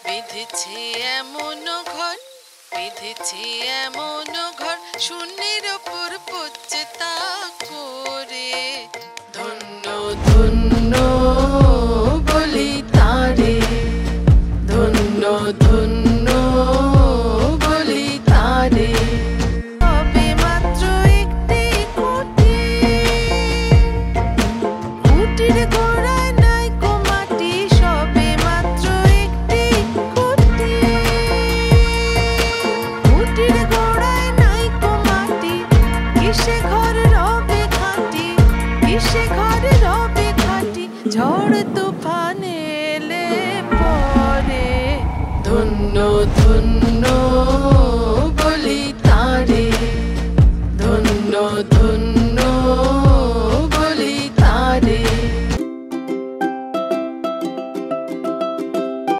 বেঁধেছে এমন ঘর, বেঁধেছে এমন ঘর, শূন্যের ওপর পড়ছে তা করে। ধন্য ধন্য বলি তারে, ধন্য ধন্য বলি তারে। তবে মাত্র একটি কুটি, কুটির গোড়ায় নাই কো মাটি, সবে মাত্র একটি কুটি, কুটির গোড়ায় নাই কো মাটি। কিসে ঘর রবে খাঁটি, কিসে ঘর রবে খাঁটি, ঝড় তুফান এলে পরে। ধন্য ধন্য